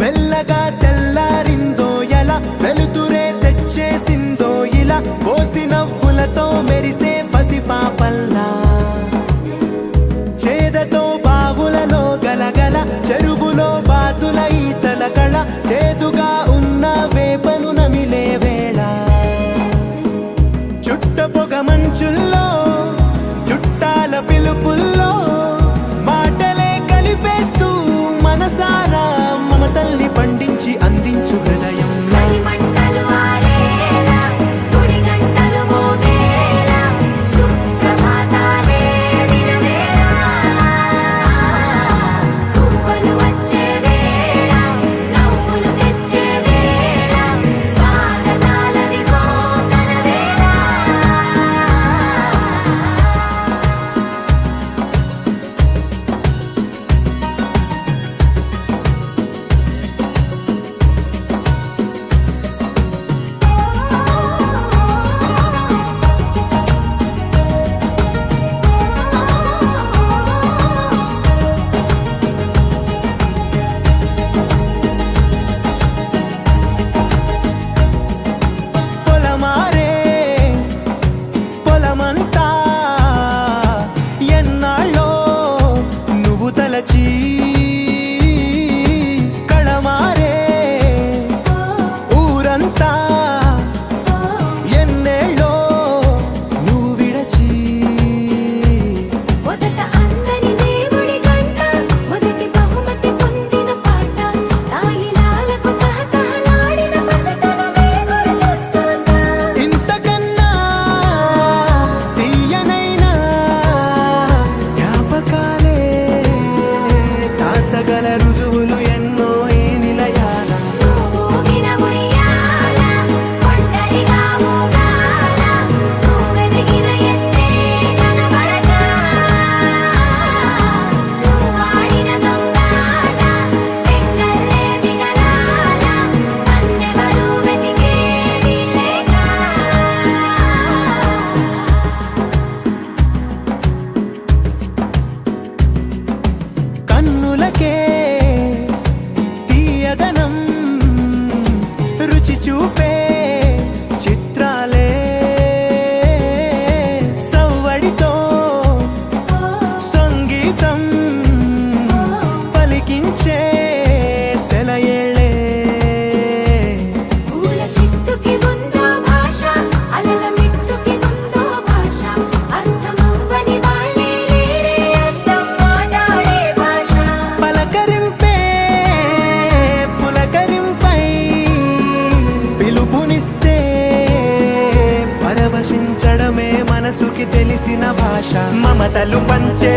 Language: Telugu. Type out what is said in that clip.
మెల్లగా తెల్లారిందో ఎలా వెలుతురే తెచ్చేసిందో ఇలా పోసి నవ్వులతో మెరిసే పసిపాపల్లా చేదతో బావులలో గలగల చెరువులో బాతుల ఈతల కళ చేదుగా ఉన్న వేపను నమిలే వేళ చుట్ట పొగ మంచుల్లో చుట్టాల పిలుపుల్లో మాటలే కలిపేస్తూ మనసారా మమతల్ని పండించి అందించు హృదయం కళమారే ఊరంతా ఎన్నేళ్ళో నువ్వు విడచి మొదట అందని దేవుడి గంట మొదటి బహుమతి పొందిన పాట తాయిలాలకు తహతహలాడిన పసితనమే గుర్తొస్తుందా ఇంతకన్నా తీయనైనా జ్ఞాపకాలే దాచగల రుజువులు ఎన్నో ఈ నిలయాల ఊగిన ఉయ్యాల ఒంటరిగా ఊగాల నువ్వెదిగిన ఎత్తే కనబడక నువ్వాడిన దొంగాట పెంగల్లే మిగలాల నన్నెవరూ వెతికేది లేక కన్నులకే తీయదనం రుచి చూపే చిత్రాలే సవ్వడితో సంగీతం పలికించే సెలయేళ్ళే పూల చిట్టుకి ఉందో భాష అలల మిట్టుకి ఉందో భాష అర్థమవ్వని వాళ్ళే లేరే అర్థం మాట్లాడే భాష పలకరింపే పులకరింపై పిలుపునిస్తే పరవశించడమే మనసుకి తెలిసిన భాష మమతలు పంచే